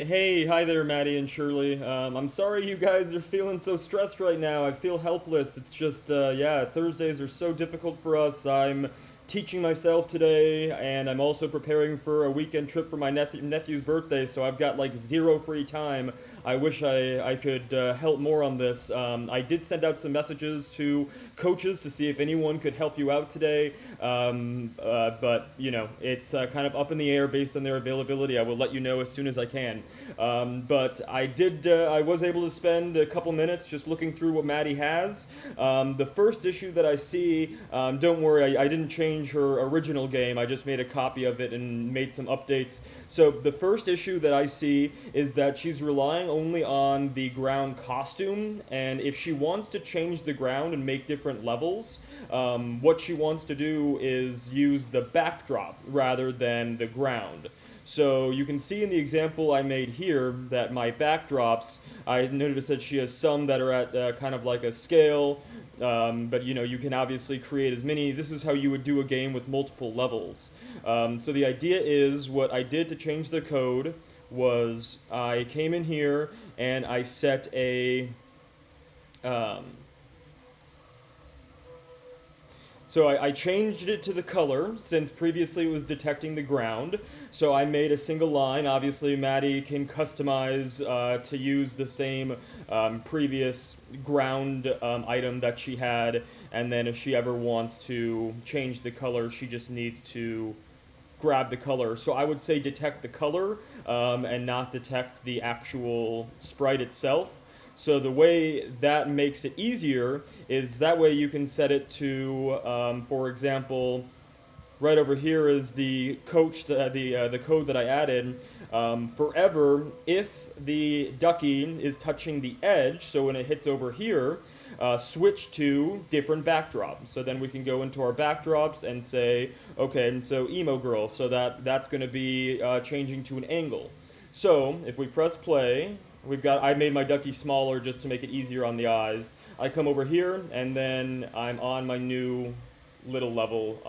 Hey, hi there, Maddie and Shirley. I'm sorry you guys are feeling so stressed right now. I feel helpless. It's just, yeah, Thursdays are so difficult for us. I'm teaching myself today, and I'm also preparing for a weekend trip for my nephew's birthday, so I've got like zero free time. I wish I could help more on this. I did send out some messages to coaches to see if anyone could help you out today, but it's kind of up in the air based on their availability. I will let you know as soon as I can. But I was able to spend a couple minutes just looking through what Maddie has. The first issue that I see, don't worry, I didn't change her original game. I just made a copy of it and made some updates. So the first issue that I see is that she's relying only on the ground costume, and if she wants to change the ground and make different levels, what she wants to do is use the backdrop rather than the ground. So you can see in the example I made here that my backdrops, I noticed that she has some that are at kind of like a scale, but you can obviously create as many. This is how you would do a game with multiple levels. So the idea is what I did to change the code was I came in here and I set um, I changed it to the color since previously it was detecting the ground. So I made a single line. Obviously, Maddie can customize to use the same previous ground item that she had. And then if she ever wants to change the color, she just needs to grab the color. So I would say detect the color and not detect the actual sprite itself. So the way that makes it easier is that way you can set it to, for example, right over here is the the code that I added. Forever, if the ducky is touching the edge, so when it hits over here, switch to different backdrop. So then we can go into our backdrops and say, okay, so emo girl, so that's going to be changing to an angle. So if we press play, I made my ducky smaller just to make it easier on the eyes. I come over here and then I'm on my new little level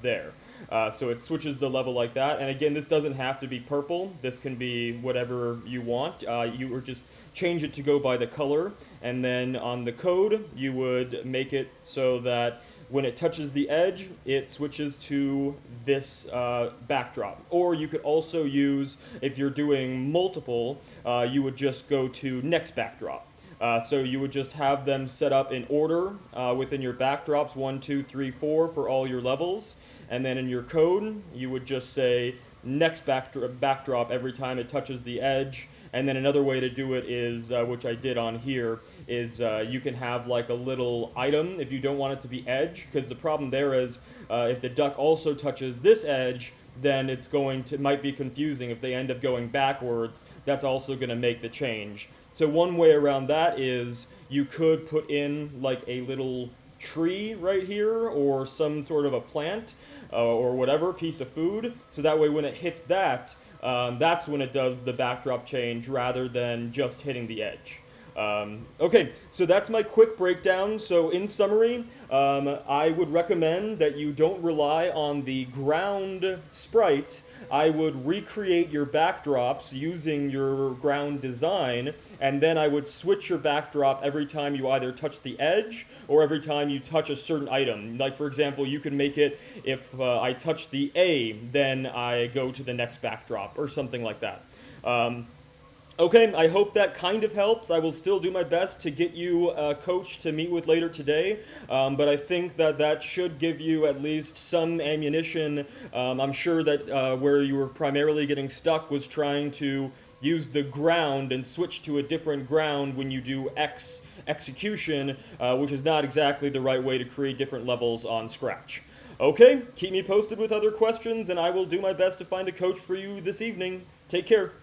there. So it switches the level like that. And again, this doesn't have to be purple. This can be whatever you want. You would just change it to go by the color. And then on the code, you would make it so that when it touches the edge, it switches to this backdrop. Or you could also use, if you're doing multiple, you would just go to next backdrop. So you would just have them set up in order within your backdrops, 1, 2, 3, 4 for all your levels. And then in your code, you would just say next backdrop every time it touches the edge. And then another way to do it is, which I did on here, is you can have like a little item if you don't want it to be edge, because the problem there is if the duck also touches this edge, then might be confusing. If they end up going backwards, that's also going to make the change. So one way around that is you could put in like a little tree right here or some sort of a plant or whatever piece of food, so that way when it hits that, that's when it does the backdrop change rather than just hitting the edge. Okay, so that's my quick breakdown. So in summary, I would recommend that you don't rely on the ground sprite. I would recreate your backdrops using your ground design, and then I would switch your backdrop every time you either touch the edge or every time you touch a certain item. Like, for example, you can make it if I touch the A, then I go to the next backdrop or something like that. Okay, I hope that kind of helps. I will still do my best to get you a coach to meet with later today, but I think that should give you at least some ammunition. I'm sure that where you were primarily getting stuck was trying to use the ground and switch to a different ground when you do X execution, which is not exactly the right way to create different levels on Scratch. Okay, keep me posted with other questions, and I will do my best to find a coach for you this evening. Take care.